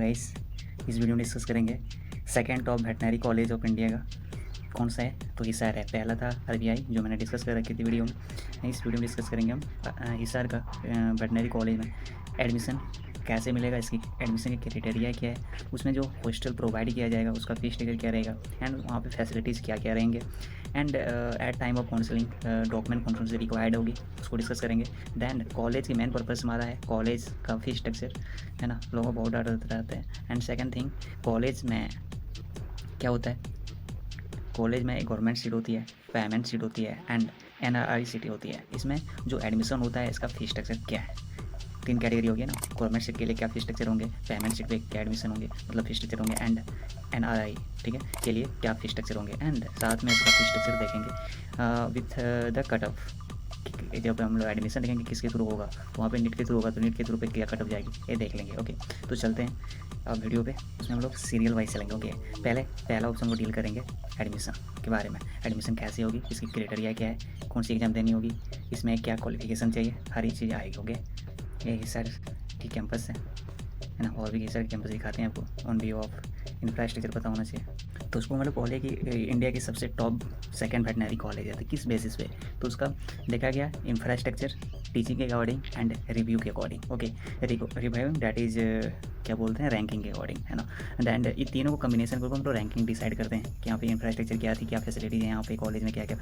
Guys, इस video में discuss करेंगे second top veterinary college of India का कौन सा है। तो हिसार है। पहला था आरबीआई जो मैंने डिस्कस कर रखी थी वीडियो में। इस वीडियो में डिस्कस करेंगे हम हिसार का वेटनरी कॉलेज में एडमिशन कैसे मिलेगा, इसकी एडमिशन के क्राइटेरिया क्या है, उसमें जो हॉस्टल प्रोवाइड किया जाएगा उसका फीस स्ट्रक्चर क्या रहेगा, एंड वहाँ पे फैसिलिटीज़ क्या क्या रहेंगे, and at time of counselling document कौन कौन से रिक्वायर्ड होगी उसको डिस्कस करेंगे। दैन कॉलेज की मेन पर्पस हमारा है कॉलेज का फीस स्ट्रक्चर, है ना, लोगों को बहुत डर रहता है। एंड सेकंड थिंग, कॉलेज में क्या होता है, कॉलेज में एक गवर्नमेंट सीट होती है, पेमेंट सीट होती है, एंड एनआरआई सीट होती है। इसमें जो एडमिशन होता है इसका फीस स्ट्रक्चर क्या है, तीन कैटेगरी होगी ना। गवर्नमेंट सीट के लिए क्या फीस स्ट्रक्चर होंगे, पेमेंट सीट पे क्या एडमिशन होंगे मतलब फीस स्ट्रक्चर होंगे, एंड एनआरआई ठीक है के लिए क्या फीस स्ट्रक्चर होंगे, एंड साथ में इसका फीस स्ट्रक्चर देखेंगे विथ द कट ऑफ। जब हम लोग एडमिशन देखेंगे किसके थ्रू होगा, तो वहाँ पे नीट के थ्रू होगा, तो नीट के थ्रू पे क्या कट ऑफ जाएगी ये देख लेंगे। ओके, तो चलते हैं अब वीडियो पे। उसमें हम लोग सीरियल वाइज चलेंगे। ओके, पहला ऑप्शन को डील करेंगे एडमिशन के बारे में। एडमिशन कैसे होगी, इसकी क्राइटेरिया क्या है, कौन सी एग्ज़ाम देनी होगी, इसमें क्या क्वालिफिकेशन चाहिए, हर एक चीज़ आएगी। ओके, ये हिसार की कैंपस है ना, और भी हिसार कैंपस दिखाते हैं आपको। ऑन व्यू ऑफ इंफ्रास्ट्रक्चर पता होना चाहिए। तो उसको मतलब बोले कि इंडिया की सबसे टॉप सेकंड वेटनरी कॉलेज है, तो किस बेसिस पे, तो उसका देखा गया इंफ्रास्ट्रक्चर, टीचिंग के अकॉर्डिंग, एंड रिव्यू के according. Okay, review that is क्या बोलते हैं, रैंकिंग के अकॉर्डिंग, है ना। एंड ये तीनों को कम्बिनेशन करके हम लोग रैंकिंग डिसाइड करते हैं कि यहाँ पे इंफ्रास्ट्रक्चर क्या थी, क्या फैसिलिटीज़ है यहाँ पे कॉलेज में, क्या क्या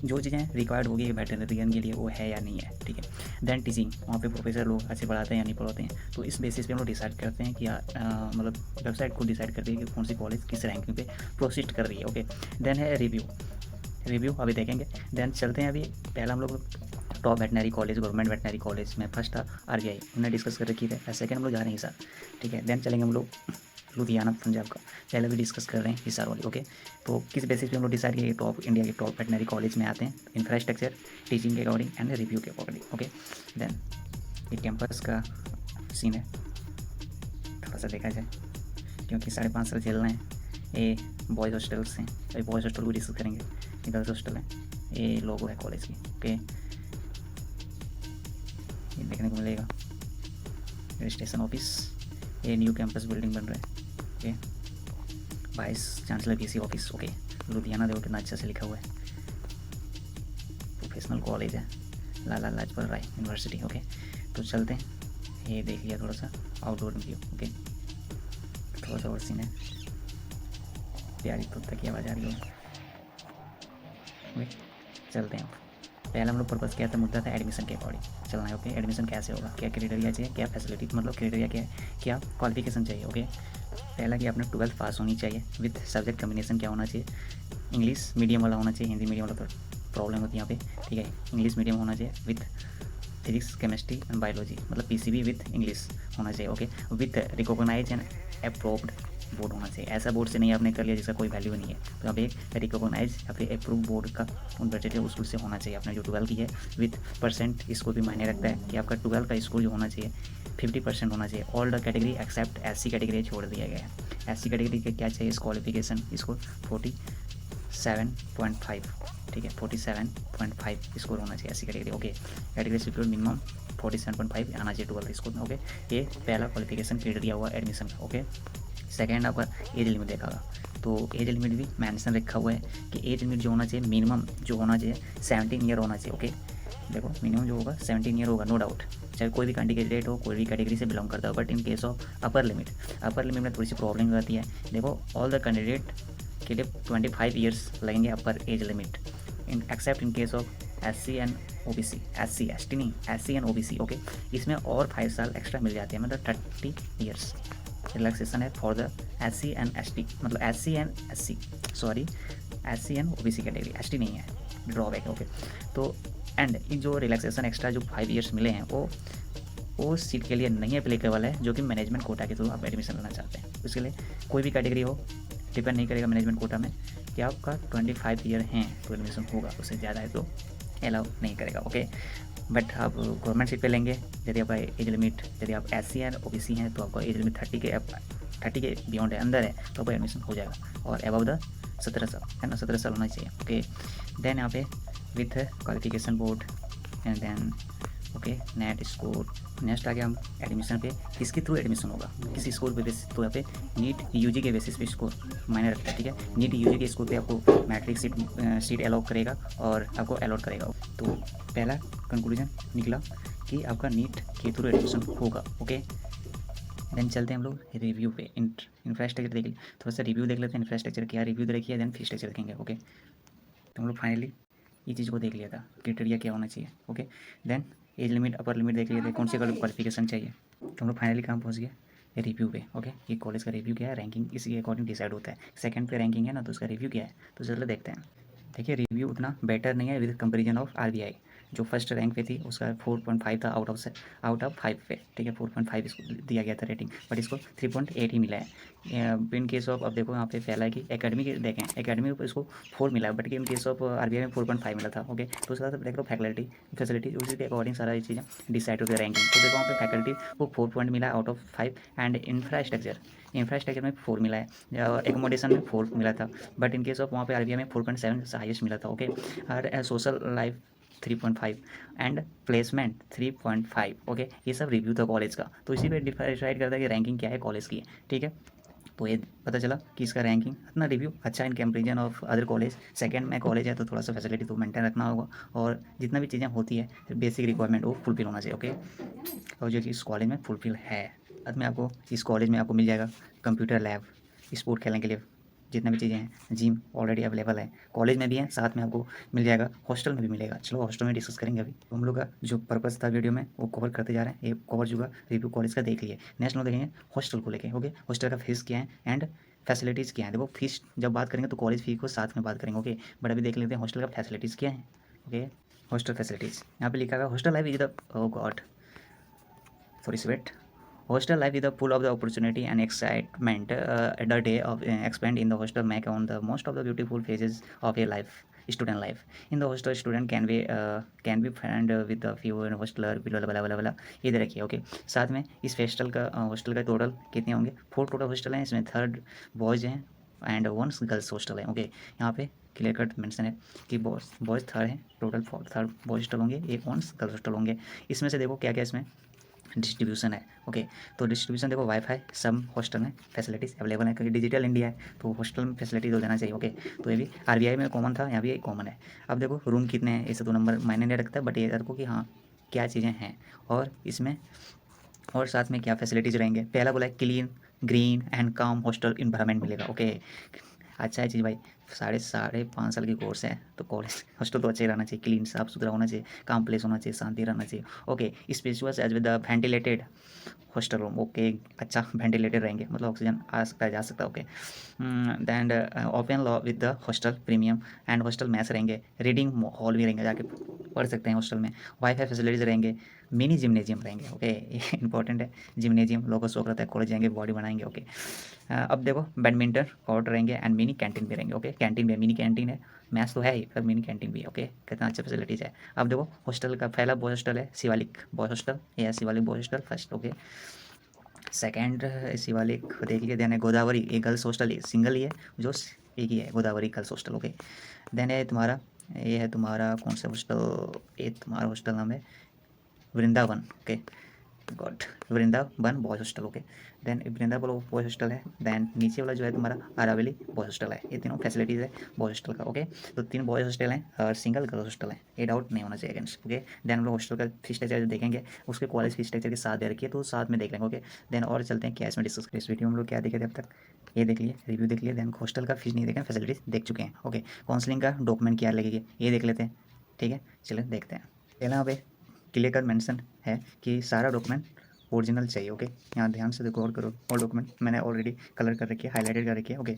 जो चीज़ें रिक्वायर्ड होगी वेटरनरियन के लिए वो है या नहीं है, ठीक है। दैन टीचिंग, वहाँ पे प्रोफेसर लोग अच्छे पढ़ाते हैं या नहीं पढ़ाते हैं, तो इस बेसिस पे हम लोग डिसाइड करते हैं कि मतलब वेबसाइट को डिसाइड करती है कि कौन सी कॉलेज किस रैंकिंग पे प्रोसीड कर रही है। ओके, देन है रिव्यू अभी देखेंगे। देन चलते हैं, अभी पहला हम लोग top veterinary college, government veterinary college में फर्स्ट था आरबीआई, हमने डिस्कस कर रखी है। सेकंड हम लोग जा रहे हैं हिसार, ठीक है। देन चलेंगे हम लोग लुधियाना पंजाब का, पहले भी डिस्कस कर रहे हैं हिसार वाली। ओके, तो किस बेसिस पे हम लोग डिसाइड किए टॉप इंडिया के टॉप वेटनरी कॉलेज में आते हैं, इंफ्रास्ट्रक्चर, टीचिंग के अकॉर्डिंग, एंड रिव्यू के अकॉर्डिंग। ओके, देन ये कैंपस का सीन है, थोड़ा सा देखा जाए क्योंकि 5.5 साल झेलना है। ये बॉयज़ हॉस्टल्स हैं, अभी बॉयज़ हॉस्टल को डिस्कस करेंगे, ये गर्ल्स हॉस्टल है, ये लोगो है कॉलेज की। ओके, ये देखने को मिलेगा रजिस्ट्रेशन ऑफिस, ये न्यू कैंपस बिल्डिंग बन रहा है। Okay, vice chancellor VC office. Okay, Ludhiana देखो कितना अच्छा से लिखा हुआ है, प्रोफेशनल कॉलेज है, लाला लाजपत राय यूनिवर्सिटी। ओके, तो चलते हैं, ये देख लिया थोड़ा सा आउटडोर व्यू। ओके, थोड़ा सा और सीन है, प्यारी कुत्ता की आवाज़ आ रही है। ओके, चलते हैं। पहला हम लोग पर्पज़ क्या था, मुद्दा था एडमिशन के अकॉर्डिंग चलना है। ओके, एडमिशन कैसे होगा, क्या क्राइटेरिया चाहिए, क्या फैसिलिटी मतलब क्राइटेरिया क्या है, क्या क्वालिफिकेशन चाहिए। ओके, पहला कि आपने 12th पास होनी चाहिए, विथ सब्जेक्ट कम्बिनेशन क्या होना चाहिए, इंग्लिश मीडियम वाला होना चाहिए, हिंदी मीडियम वाला तो प्रॉब्लम होती है यहाँ पे, ठीक है। इंग्लिश मीडियम होना चाहिए with physics chemistry and biology, मतलब पीसीबी विथ इंग्लिश होना चाहिए। Okay, with recognised and approved board होना चाहिए। ऐसा बोर्ड से नहीं आपने कर लिया जिसका कोई वैल्यू नहीं है, तो यहाँ पे एक रिकॉग्नाइज या फिर अप्रूव बोर्ड का यूनिवर्सिटी उस से होना चाहिए। आपने जो 12 की है विथ परसेंट, इसको भी मायने रखता है कि आपका 12 का स्कोर जो होना चाहिए 50% होना चाहिए। All the category except SC category छोड़ दिया गया है। एससी कैटेगरी के क्या चाहिए, इस क्वालिफिकेशन स्कोर 47.5, ठीक है, 47.5 स्कोर होना चाहिए SC category. Okay, category score minimum 47.5 आना चाहिए 12 स्कोर में। ओके, ये पहला क्वालिफिकेशन क्राइटेरिया हुआ एडमिशन का। ओके, सेकेंड आपका एज लिमिट देखा होगा, तो एज लिमिट भी मेंशन रखा हुआ है कि एज लिमिट जो होना चाहिए मिनिमम जो होना चाहिए 17 ईयर होना चाहिए। ओके, देखो मिनिमम जो होगा 17 ईयर होगा, नो डाउट, चाहे कोई भी कैंडिडेट हो, कोई भी कैटेगरी से बिलोंग करता हो। But in case of upper limit में थोड़ी सी प्रॉब्लम रहती है। देखो ऑल द कैंडिडेट के लिए 25 ईयर्स लगेंगे अपर age limit, accept in case of SC and OBC, SC ST नहीं, एससी एंड ओबीसी। ओके, इसमें और 5 साल एक्स्ट्रा मिल जाते हैं, मतलब 30 ईयर्स रिलैक्सेशन है for the SC and ST, मतलब SC and OBC category, ST नहीं है, ड्रॉबैक है। ओके, तो एंड इन जो रिलैक्सेशन एक्स्ट्रा जो 5 ईयर्स मिले हैं वो सीट के लिए नहीं एप्लीकेबल है, जो कि मैनेजमेंट कोटा के थ्रू आप एडमिशन लेना चाहते हैं। उसके लिए कोई भी कैटेगरी हो, डिपेंड नहीं करेगा मैनेजमेंट कोटा में कि आपका 25 ईयर हैं तो एडमिशन होगा, उससे ज़्यादा है तो अलाउ नहीं करेगा। ओके, बट आप गवर्नमेंट सीट पे लेंगे, यदि आपका एज लिमिट, यदि आप एससी एंड ओबीसी हैं तो आपका एज लिमिट 30 के बियॉन्ड है, अंदर है, तो आपका एडमिशन हो जाएगा। और अबव द 17 साल, है ना, 17 साल होना चाहिए। ओके, देन यहाँ पे with qualification board, and then okay. Net score, next आ गया हम एडमिशन पे, किसके थ्रू एडमिशन होगा, किस स्कोर पे बेसिस तो यहाँ पे नीट यूजी के बेसिस पे स्कोर मायने रखता है, ठीक है। नीट यूजी के स्कोर पे आपको मैट्रिक सीट अलॉट करेगा और आपको अलॉट करेगा। तो पहला कंक्लूजन निकला कि आपका नीट के थ्रू एडमिशन होगा, ओके। देन चलते हैं हम लोग रिव्यू पे, इंफ्रास्ट्रक्चर देख लिए, थोड़ा सा रिव्यू देख लेते हैं इंफ्रास्ट्रक्चर क्या रिव्यू देखिए, देन फी स्ट्रक्चर देखेंगे, ओके। तो हम लोग फाइनली ये चीज़ को देख लिया था, क्राइटेरिया क्या होना चाहिए, okay. Then age limit, upper limit देख लिए थे, कौन सी क्वालिफिकेशन चाहिए। तो हम लोग फाइनली कहाँ पहुँच गए, रिव्यू पे, ओके। ये कॉलेज का रिव्यू क्या है, रैंकिंग इसी के अकॉर्डिंग डिसाइड होता है। सेकंड पे रैंकिंग है ना, तो उसका रिव्यू क्या है, तो चलो देखते हैं। देखिए रिव्यू उतना बेटर नहीं है विद कंपेरिजन ऑफ आरबीआई, जो फर्स्ट रैंक पे थी उसका 4.5 था आउट ऑफ 5 पे, ठीक है। 4.5 इसको दिया गया था रेटिंग, बट इसको 3.8 ही मिला है। इन केस ऑफ, अब देखो यहाँ पे पहला है कि एकेडमी के देखें, एकेडमी पर इसको 4 मिला है, but in case of RBI में 4.5 मिला था, ओके। तो उसके बाद देख लो फैसिलिटी उसी के अकॉर्डिंग सारा ये चीज़ें डिसाइड होती है रैंकिंग। तो देखो वहाँ पे फैकल्टी को 4 पॉइंट मिला आउट ऑफ 5, एंड इंफ्रास्ट्रक्चर में 4 मिला है, एकोमोडेशन में 4 मिला था, बट इन केस ऑफ वहाँ पे आरबीआई में 4.7 हाईएस्ट मिला था, ओके। और social life 3.5 and placement 3.5, okay. ये सब रिव्यू था कॉलेज का, तो इसी पे डिसाइड करता है कि रैंकिंग क्या है कॉलेज की, ठीक है। तो ये पता चला कि इसका रैंकिंग अपना रिव्यू अच्छा in comparison of other college. Second में कॉलेज है तो थोड़ा सा फैसिलिटी तो मेंटेन रखना होगा, और जितना भी चीज़ें होती है बेसिक रिक्वायरमेंट वो फुलफिल होना चाहिए, ओके। और जो कि इस कॉलेज में फुलफिल है। बाद में आपको इस कॉलेज में आपको मिल जाएगा कंप्यूटर लैब, स्पोर्ट खेलने के लिए जितने भी चीज़ें हैं, जिम ऑलरेडी अवेलेबल है, कॉलेज में भी है, साथ में आपको मिल जाएगा, हॉस्टल में भी मिलेगा। चलो हॉस्टल में डिस्कस करेंगे अभी। तो हम लोग का जो पर्पस था वीडियो में वो कवर करते जा रहे हैं, ये कवर जो रिव्यू कॉलेज का देख लिए। नेक्स्ट हम लोग देखेंगे हॉस्टल को लेके, ओके। हॉस्टल का फीस क्या है एंड फैसिलिटीज़ क्या है। देखो फीस जब बात करेंगे तो कॉलेज फी को साथ में बात करेंगे, ओके। बट अभी देख लेते हैं हॉस्टल का फैसिलिटीज़ क्या है, ओके। हॉस्टल फैसिलिटीज़ यहाँ पे लिखा हुआ hostel life is the, oh god sorry sweet, hostel life is the full of the opportunity and excitement. The day of expand in the hostel make on the most of the beautiful phases of a life, student life. In the hostel student can be friend with the few hostler blah blah blah blah, ये दे रखिए, okay. साथ में इस hostel का total कितने होंगे, 4 total hostel हैं, इसमें 3 बॉयज़ हैं एंड 1 गर्ल्स हॉस्टल है, ओके। यहाँ पे क्लियर कट मेंशन है कि बॉयज़ 3 हैं, टोटल 3 बॉयज हॉस्टल होंगे, 1 गर्ल्स हॉस्टल होंगे। इसमें से देखो क्या क्या इसमें डिस्ट्रीब्यूशन है, ओके। तो डिस्ट्रीब्यूशन देखो वाईफाई सब हॉस्टल में फैसिलिटीज़ अवेलेबल है, क्योंकि डिजिटल इंडिया है तो हॉस्टल में फैसिलिटीज हो जाना चाहिए, ओके। तो ये भी आरबीआई में कॉमन था, यहाँ भी कॉमन है। अब देखो रूम कितने हैं, ऐसे तो नंबर मायने नहीं रखता, बट ये रखो कि हाँ क्या चीज़ें हैं और इसमें और साथ में क्या फैसिलिटीज़ रहेंगे। पहला बोला है क्लीन ग्रीन एंड काम हॉस्टल इन्वायरमेंट मिलेगा, ओके। अच्छा है चीज़ भाई, साढ़े 5 साल की कोर्स है तो कॉलेज हॉस्टल तो अच्छा ही रहना चाहिए, क्लीन साफ सुथरा होना चाहिए, काम प्लेस होना चाहिए, शांति रहना चाहिए, okay. Spacious as with the ventilated hostel room, okay. अच्छा वेंटिलेटेड रहेंगे, मतलब ऑक्सीजन आ सकता है जा सकता है, okay. Then open lawn with the hostel premium and hostel mess रहेंगे, रीडिंग हॉल भी रहेंगे, जाके पढ़ सकते हैं हॉस्टल में। वाईफाई फैसिलिटीज़ रहेंगे, मिनी जिम्नेजियम रहेंगे, ओके। ये इंपॉर्टेंट है, जिम्नेजियम लोगों को शौक रहता है कॉलेज जाएंगे बॉडी बनाएंगे, ओके। अब देखो बैडमिंटन कोर्ट रहेंगे एंड मिनी कैंटीन भी रहेंगे, ओके। कैंटीन भी मिनी कैंटीन है, मैथ्स तो है ही पर मिनी कैंटीन भी है, ओके। कितना अच्छा फैसिलिटीज़ है। अब देखो हॉस्टल का पहला बॉय हॉस्टल है शिवालिक बॉय हॉस्टल, या Shivalik boy hostel first, okay. Second Shivalik देख लिया, देन है गोदावरी, ये गर्ल्स हॉस्टल है, सिंगल ही है जो एक ही है, Godavari girls hostel, okay. Then है तुम्हारा, ये है तुम्हारा कौन सा हॉस्टल, ये तुम्हारा हॉस्टल नाम है Vrindavan, okay. God, Vrindavan boys hostel, okay. Then Vrindavan boys hostel है, देन नीचे वाला जो है तुम्हारा अरावली बॉयज़ हॉस्टल है। ये तीनों फैसिलिटीज़ है बॉयज़ हॉस्टल का, ओके। तो 3 बॉयज़ हॉस्टल हैं और सिंगल गर्ल्स हॉस्टल है, ये डाउट नहीं होना चाहिए अगेंस्ट, ओके। देन हम लोग हॉस्टल का फीस स्ट्रक्चर देखेंगे, उसके कॉलेज फीस स्ट्रक्चर के साथ दे रखिए तो साथ में देख लेंगे, ओके। देन और चलते हैं क्या इसमें डिस्कस करें। इस वीडियो में हम लोग क्या देखे थे अब तक, ये देख लिए रिव्यू देख लिए, देन हॉस्टल का फीस नहीं देखें, फैसिलिटीज़ देख चुके हैं, ओके। काउंसलिंग का डॉक्यूमेंट क्या लगेगी ये देख लेते हैं, ठीक है। चलिए देखते हैं। पहला यहाँ पे क्लियर कट मेंशन है कि सारा डॉक्यूमेंट ओरिजिनल चाहिए, ओके। यहाँ ध्यान से देखो और करो, और डॉक्यूमेंट मैंने ऑलरेडी कलर कर रखी है, हाईलाइटेड कर रखी है, ओके।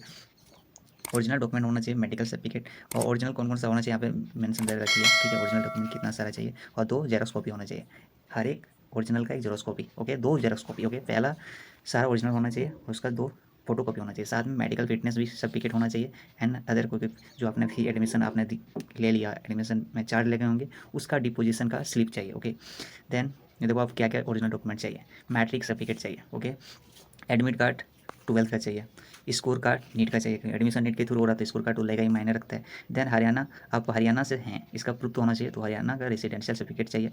ओरिजिनल डॉक्यूमेंट होना चाहिए, मेडिकल सर्टिफिकेट, और ओरिजिनल कौन कौन सा होना चाहिए यहाँ पे मेंशन कर रखी है, ठीक है। ओरिजिनल डॉक्यूमेंट कितना सारा चाहिए, और 2 जेरॉक्स कॉपी होना चाहिए, हर एक ओरिजिनल का एक xerox copy, okay. 2 xerox copy, okay. पहला सारा ओरिजिनल होना चाहिए, उसका 2 फोटो कॉपी होना चाहिए, साथ में मेडिकल फिटनेस भी सर्टिफिकेट होना चाहिए, एंड अदर कोई जो आपने फी एडमिशन आपने ले लिया, एडमिशन में चार्ज लगे होंगे उसका डिपोजिशन का स्लिप चाहिए, ओके। देन ये देखो आप क्या क्या ओरिजिनल डॉक्यूमेंट चाहिए, मैट्रिक सर्टिफिकेट चाहिए, ओके। एडमिट कार्ड 12th का चाहिए, स्कोर कार्ड नीट का चाहिए, एडमिशन नीट के थ्रू हो रहा है तो स्कोर कार्ड तो लगेगा ही, मायने रखता है। देन हरियाणा, आप हरियाणा से हैं इसका प्रूफ तो होना चाहिए, तो हरियाणा का रेसिडेंशियल सर्टिफिकेट चाहिए,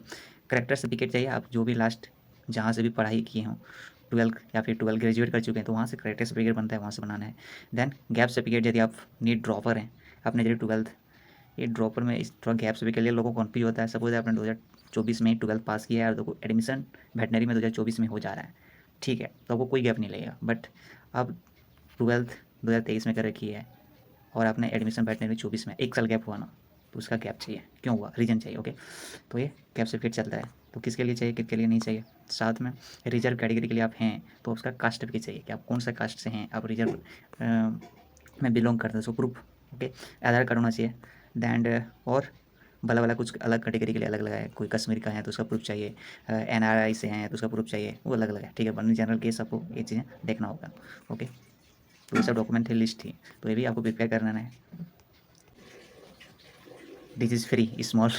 करेक्टर सर्टिफिकेट चाहिए, आप जो भी लास्ट जहाँ से भी पढ़ाई किए हों, 12 या फिर 12 ग्रेजुएट कर चुके हैं तो वहाँ से करेक्टर सर्टिफिकेट बनता है, वहाँ से बनाना है। देन गैप सर्टिफिकेट, यदि आप नीट ड्रॉपर हैं, आपने यदि 12th ये ड्रॉपर में इस थोड़ा गैप सर्टिफिकेट के लिए लोगों को कन्फ्यूज होता है। सपोज आपने 2024 में 12th पास किया है और देखो एडमिशन वेटनरी में 2024 में हो जा रहा है, ठीक है, तो आपको कोई गैप नहीं लगेगा। बट अब 12th 2023 में कर रखी है और आपने एडमिशन वेटनरी में 24 में 1 साल गैप हुआ ना, तो उसका गैप चाहिए, क्यों हुआ, रीज़न चाहिए। ओके, तो ये गैप सर्टिफिकेट चलता है, तो किसके लिए चाहिए, किसके लिए नहीं चाहिए। साथ में रिजर्व कैटेगरी के लिए आप हैं तो उसका कास्ट सर्टिफिकेट चाहिए कि आप कौन सा कास्ट से हैं, आप रिजर्व में बिलोंग करते हैं, सो प्रूफ। ओके, आधार कार्ड होना चाहिए। दैंड और भला भला कुछ अलग कैटेगरी के लिए अलग अलग है, कोई कश्मीर का है तो उसका प्रूफ चाहिए, NRI से हैं तो उसका प्रूफ चाहिए, वो अलग अलग है, ठीक है। बनी जनरल केस आपको ये चीज़ें देखना होगा। ओके, तो ये सब डॉक्यूमेंट की लिस्ट थी, तो ये भी आपको प्रिपेयर करना है। This is free small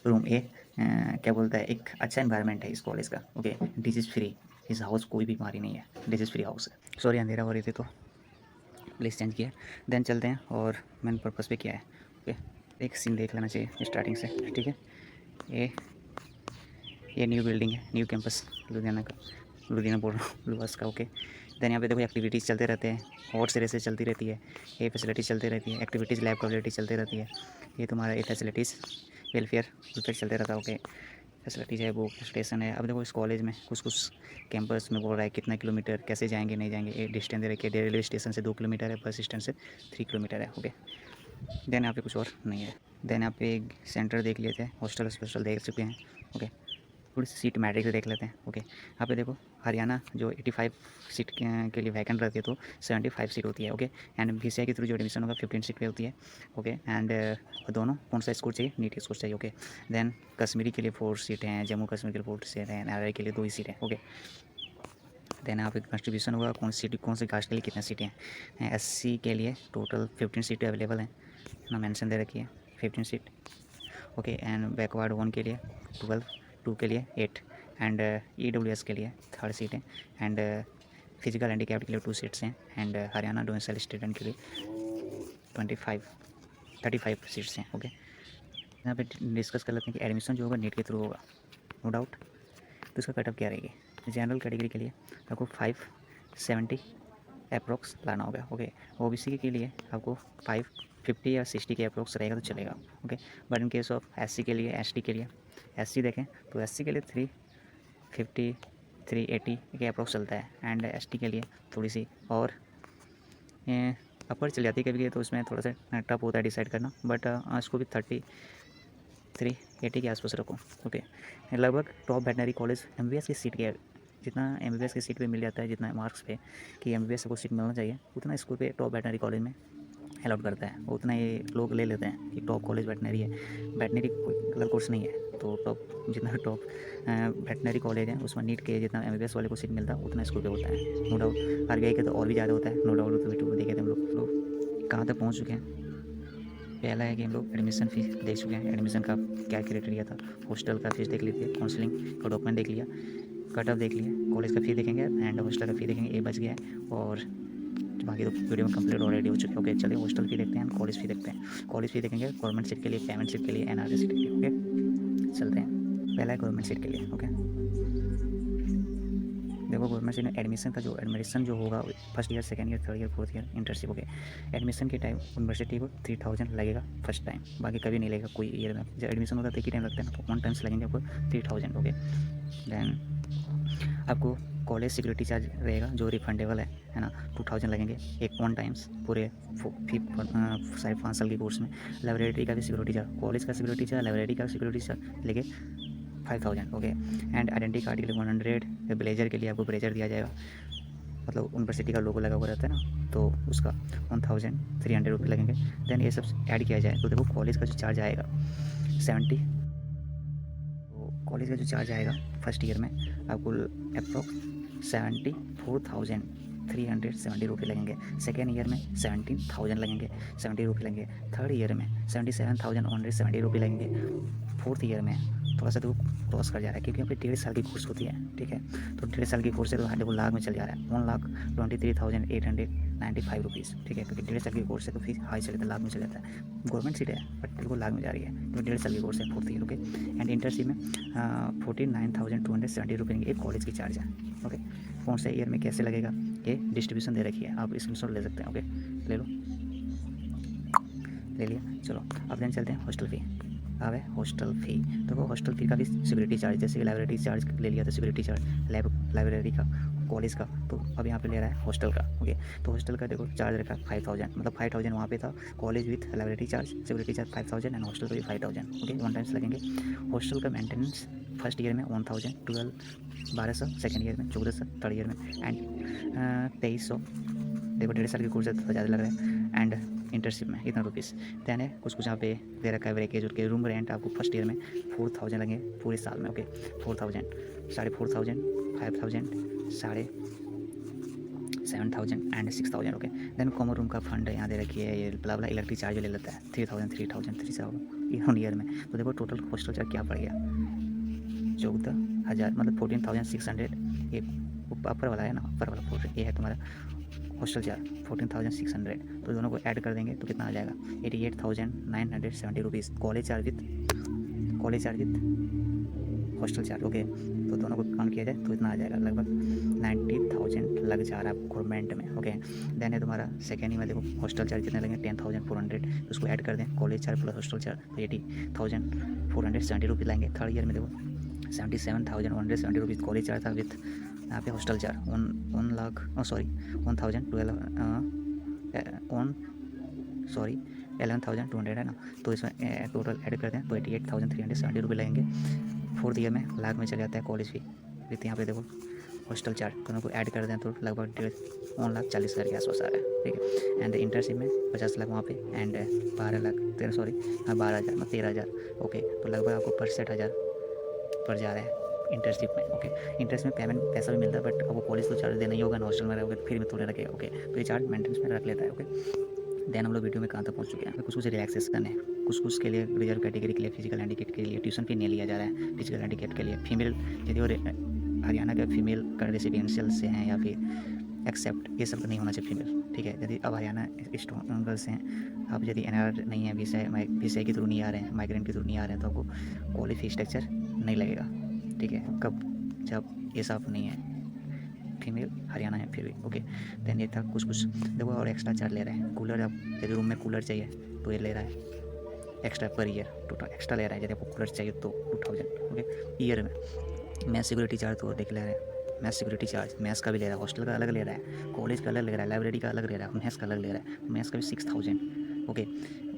room, ए क्या बोलता है, एक अच्छा इन्वायरमेंट है इस कॉलेज का। ओके, दिस इज़ फ्री, इस हाउस कोई भी बीमारी नहीं है, दिस इज़ फ्री हाउस है। सॉरी अंधेरा हो रही थी तो प्लीज़ चेंज किया। देन चलते हैं और मेन पर्पज़ पे क्या है। ओके, एक सीन देख लेना चाहिए स्टार्टिंग से, ठीक है। ये न्यू बिल्डिंग है, न्यू कैंपस लुधियाना का, लुधियाना बोल रहा हूँ, लुआस का। ओके, देन यहाँ पे देखो एक्टिविटीज़ चलते रहते हैं, और सिरे से चलती रहती है, ये फैसिलिटीज़ चलती रहती है, एक्टिविटीज़ लैब का फैसिलिटीज़ चलती रहती है, ये तुम्हारा ये फैसिलिटीज़ वेलफेयर चलते रहता है। ओके, फैसिलिटीज़ है, बुक स्टेशन है। अब देखो इस कॉलेज में कुछ कुछ कैंपस में बोल रहा है कितना किलोमीटर कैसे जाएंगे नहीं जाएंगे, ये डिस्टेंस दे रखी है, रेलवे स्टेशन से 2 किलोमीटर है, बस स्टैंड से 3 किलोमीटर है। ओके, देन यहाँ पे कुछ और नहीं है। देन यहाँ पे एक सेंटर देख लेते हैं, हॉस्टल देख चुके हैं। ओके, थोड़ी सी सीट मैट्रिक्स देख लेते हैं। ओके, यहाँ पे देखो हरियाणा जो 85 सीट के लिए वैकेंट रहती है तो 75 सीट होती है। ओके, एंड BCI के थ्रू जो एडमिशन होगा 15 सीट पे होती है। ओके, एंड दोनों कौन सा स्कोर चाहिए, नीट स्कोर चाहिए। ओके, देन कश्मीरी के लिए 4 सीट हैं, जम्मू कश्मीर के लिए 4 सीट हैं, NRI के लिए 2 ही सीट हैं। ओके, देन यहाँ पे कंट्रीब्यूशन होगा कौन से कास्ट के लिए कितने सीटें हैं। SC के लिए टोटल 15 सीटें अवेलेबल हैं ना, मेंशन दे रखी है 15 सीट। ओके, एंड बैकवर्ड 1 के लिए 12, 2 के लिए 8, एंड EWS के लिए 3rd सीट है, एंड फिजिकल हैंडीकैप्ड के लिए 2 सीट्स हैं, एंड हरियाणा डोमिसाइल स्टूडेंट के लिए 35 सीट्स हैं। ओके, यहाँ पे डिस्कस कर लेते हैं कि एडमिशन जो होगा नीट के थ्रू होगा, नो डाउट। तो इसका कटअप क्या रहेगी। जनरल कैटेगरी के लिए आपको 570 अप्रोक्स लाना होगा। ओके, OBC के लिए आपको 550 या 60 के अप्रोक्स रहेगा तो चलेगा। Okay, but in case of SC के लिए, ST के लिए, SC देखें तो SC के लिए 350 380 के अप्रोक्स चलता है, एंड ST के लिए थोड़ी सी और अपर चल जाती है कभी कभी, तो उसमें थोड़ा सा टफ होता है डिसाइड करना, बट इसको भी 3380 के आसपास रखो। ओके, लगभग टॉप वेटनरी कॉलेज MBBS की सीट के जितना MBBS की सीट पे मिल जाता है, जितना मार्क्स पे कि MBBS को सीट मिलना चाहिए, उतना स्कूल पे टॉप वेटनरी कॉलेज में अलाउड करता है, उतना ये लोग ले लेते हैं कि टॉप कॉलेज वेटनरी है। वेटनरी कोई कलर कोर्स नहीं है, तो टॉप जितना टॉप वेटनरी कॉलेज है उसमें नीट के जितना MBBS वाले को सीट मिलता है उतना स्कूल पे होता है, नो डाउट। RBI के तो और भी ज़्यादा होता है, नो डाउट। तो वीडियो देखे थे हम लोग कहाँ तक पहुँच चुके हैं। पहला है कि हम लोग एडमिशन फ़ीस देख चुके हैं, एडमिशन का क्या क्राइटेरिया था, हॉस्टल का फीस देख लीजिए, काउंसलिंग का डॉक्यूमेंट देख लिया, कट ऑफ देख लिया, कॉलेज का फ़ी देखेंगे एंड हॉस्टल का फ़ी देखेंगे, ये बच गया है। और बाकी तो वीडियो में कंप्लीट ऑलरेडी हो चुकी है। ओके, चलिए हॉस्टल फ़ी देखते हैं, कॉलेज फ़ी देखते हैं। कॉलेज फ़ी देखेंगे गवर्नमेंट सीट के लिए, पेमेंट सीट के लिए, NRI सीट के लिए। ओके, चलते हैं। पहला है गवर्नमेंट सीट के लिए। ओके, देखो गवर्नमेंट सीट में एडमिशन जो होगा first year, second year, third year, fourth year internship. Okay, admission के टाइम यूनिवर्सिटी को 3000 लगेगा फर्स्ट टाइम, बाकी कभी नहीं लगेगा कोई ईयर में। जब एडमिशन होता है तो एक ही टाइम लगता है ना, तो 1 टाइम से लगेंगे आपको 3000। ओके, देन आपको कॉलेज सिक्योरिटी चार्ज रहेगा जो रिफंडेबल है ना, 2000 लगेंगे एक 1 टाइम्स पूरे 5 साल के कोर्स में। लाइब्रेरी का भी सिक्योरिटी चार्ज, कॉलेज का सिक्योरिटी चार्ज, लाइब्रेरी का सिक्योरिटी चार्ज लेके 5000। ओके, एंड आइडेंटिटी कार्ड के लिए 100, ब्लेजर के लिए आपको ब्लेजर दिया जाएगा, मतलब यूनिवर्सिटी का लोगो लगा हुआ रहता है ना, तो उसका 1300 रुपये लगेंगे। देन ये सब ऐड किया जाए तो देखो कॉलेज का जो चार्ज आएगा 70, तो कॉलेज का जो चार्ज आएगा फर्स्ट ईयर में आपको अप्रॉक्स 74,370 रुपये लगेंगे। सेकेंड ईयर में 17,000 लगेंगे, 70 रुपये लगेंगे। थर्ड ईयर में 77,170 रुपये लगेंगे। फोर्थ ईयर में थोड़ा सा देखो क्रॉस कर जा रहा है, क्योंकि यहाँ पे 1.5 साल की कोर्स होती है, ठीक है। तो 1.5 साल की कोर्स है, तो देखो लाख में चल जा रहा है, 1,23,895 रुपीज़, ठीक है। क्योंकि 1.5 साल की कोर्स है तो फीस हाई चल जाता है, लाख में चल जाता है। गवर्नमेंट सीट है बट बिल्कुल लाख में जा रही है, तो 1.5 साल की कोर्स है, 4th year, okay. And internship में 49,270 रुपये एक कॉलेज की चार्ज है, ओके। कौन से ईयर में कैसे लगेगा ये डिस्ट्रीब्यूशन दे रखी है, आप स्क्रीनशॉट ले सकते हैं, ओके। ले लो, ले लिया। चलो अब देन चलते हैं हॉस्टल फ़ी। अब है हॉस्टल फ़ी। देखो हॉस्टल फ़ी का भी सिक्योरिटी चार्ज, जैसे कि लाइब्रेरी चार्ज ले लिया तो सिक्योरिटी चार्ज लाइब्रेरी का, कॉलेज का, तो अब यहाँ पे ले रहा है हॉस्टल का, ओके। तो हॉस्टल का देखो चार्ज रखा 5,000, मतलब 5,000 वहाँ पे था, college with library charge, security charge 5,000 and hostel का भी 5,000, ओके। 1 टाइम्स लगेंगे। हॉस्टल का मेंटेनेंस फर्स्ट ईयर में 1,000, 1200 सेकेंड ईयर में, 1400 थर्ड ईयर में, एंड 2,300 देखो 1.5 साल की कोर्स है तो ज़्यादा लग रहा है, एंड इंटर्नशिप में इतना रुपीज़। दैन है कुछ यहाँ पे दे रखा है ब्रेकेज उनके, रूम रेंट आपको फर्स्ट ईयर में 4,000 लगेंगे पूरे साल में, ओके। 4,000, 4,500, 5,000, 7,000 and 6,000, okay. Then common room का फंड यहाँ दे रखी है, ये बला इलेक्ट्रिक चार्ज ले लेता है 3,000, 3,000 ईयर में। तो देखो टोटल हॉस्टल चार्ज क्या पड़ गया, 14,000, मतलब 14,600। ये अपर वाला है ना, अपर वाला 14, ये है तुम्हारा हॉस्टल चार्ज 14,600, तो दोनों को ऐड कर देंगे तो कितना आ जाएगा 88,970 rupees, college charge with hostel charge, okay. तो दोनों को काउंट किया जाए तो इतना आ जाएगा, लगभग 90,000 लग जा रहा है गवर्नमेंट में, ओके। देन है तुम्हारा सेकेंड ही में देखो हॉस्टल चार्ज कितने लगेंगे 10,400, तो उसको ऐड कर दें, college charge plus hostel charge 80,470 rupees लाएंगे। थर्ड ईयर में देखो 77,170 रुपीज़ कॉलेज चार्ज था विथ यहाँ पे हॉस्टल चार्ज 11,200 है ना, तो इसमें टोटल ऐड करते हैं तो 88,370 रुपये लगेंगे। फोर्थ ईयर में लाख में चले जाता है कॉलेज फी विथ यहाँ पे देखो हॉस्टल चार्ज, दोनों को ऐड कर दें तो लगभग 1,40,000 के आसपास आ रहा है, ठीक है। एंड इंटर्नशिप में 50 लाख वहाँ पे, एंड 13,000, ओके। तो लगभग आपको 65,000 पड़ जा रहा है इंटर्नशिप में, ओके। इंटरेस्ट में पेमेंट पैसा भी मिलता है, बट आपको कॉलेज तो चार्ज देना ही होगा ना, हॉस्टल में रहोगे फिर में थोड़े रखेगा, ओके। तो ये चार्ज मेंटेनेंस में रख लेता है, ओके। देन हम लोग वीडियो में कहाँ तक पहुँच चुके हैं, कुछ रिलैक्सेशन है, कुछ के लिए रिजर्व कैटेगरी के लिए, फिजिकल हैंडीकेप के लिए ट्यूशन फी नहीं लिया जा रहा है, फिजिकल हैंडीकेप के लिए फीमेल यदि और हरियाणा के फीमेल का रेसिडेंशियल से हैं या फिर एक्सेप्ट, ये सब नहीं होना चाहिए फीमेल, ठीक है। यदि अब हरियाणा गर्ल्स हैं, अब यदि NR नहीं है, वीसा के थ्रू नहीं आ रहे हैं, माइग्रेंट के थ्रू नहीं आ रहे हैं, तो आपको कॉलेज फी स्ट्रक्चर नहीं लगेगा, ठीक है। कब, जब ये सब नहीं है, फीमेल हरियाणा है फिर भी, ओके। देन ये था कुछ देखो और एक्स्ट्रा चार्ज ले रहे हैं, कूलर, अब यदि रूम में कूलर चाहिए तो ये ले रहा है extra per year, total extra ले रहा है, यदि आपको कूलर चाहिए तो 2,000, ओके ईयर में। मैथ सिक्योरिटी चार्ज तो देख ले रहे हैं, मैथ सिक्योरिटी चार्ज मैथ्स का भी ले रहा है, हॉस्टल का अलग ले रहा है, कॉलेज का अलग ले रहा है, लाइब्रेरी का अलग ले रहा है, मैथ्स का अलग ले रहा है, मैथ्स का भी 6,000, okay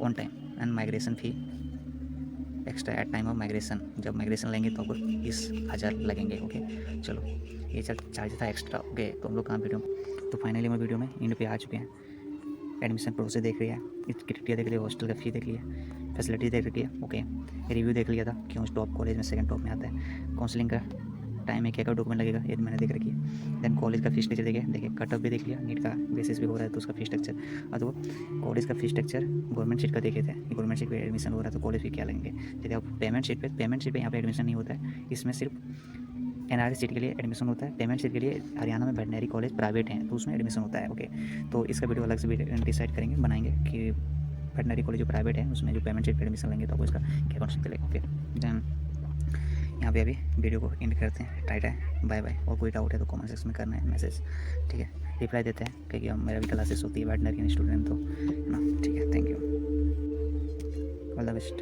on time. And migration fee extra at time of migration, जब माइग्रेशन लेंगे तो आपको 20,000 लगेंगे, ओके। चलो ये चार्ज था एक्स्ट्रा, ओके। तो हम लोग कहाँ वीडियो, तो फाइनली हम वीडियो में इन पे आ चुके हैं। एडमिशन प्रोसेस देख लिया है, क्राइटेरिया देख लिया, हॉस्टल का फ़ी देख लिया, फैसिलिटी देख रखी है, ओके। रिव्यू देख लिया था क्यों टॉप कॉलेज में सेकंड टॉप में आता है, काउंसलिंग का टाइम है, क्या क्या डॉक्यूमेंट लगेगा ये मैंने देख रखी है। देन कॉलेज का फीस स्ट्रक्चर देखिए कट ऑफ भी देख लिया, नीट का बेसिस भी हो रहा है तो उसका फीस स्ट्रक्चर, और तो कॉलेज का फीस स्ट्रक्चर गवर्नमेंट सीट का देखे थे, गवर्नमेंट सीट पे एडमिशन हो रहा है तो कॉलेज फी क्या लगेंगे। यदि आप पेमेंट सीट पे यहाँ पे एडमिशन नहीं होता है, इसमें सिर्फ NR सीट के लिए एडमिशन होता है, पेमेंट सीट के लिए हरियाणा में वेटनरी कॉलेज प्राइवेट हैं तो उसमें एडमिशन होता है, ओके। तो इसका वीडियो अलग से डिसाइड करेंगे, बनाएंगे कि वेटनरी कॉलेज जो प्राइवेट है उसमें जो पेमेंट सीट पर एडमिशन लेंगे तो आपको इसका क्या कौन चलेगा, ओके। देन यहाँ पे अभी वीडियो को एंड करते हैं, टाइट है, बाय बाय। और कोई डाउट है तो कमेंट सेक्शन में करना है मैसेज, ठीक है, रिप्लाई देते हैं क्योंकि हम मेरा भी क्लासेस होती है वेटनरी स्टूडेंट तो ना, ठीक है। Thank you, all the best.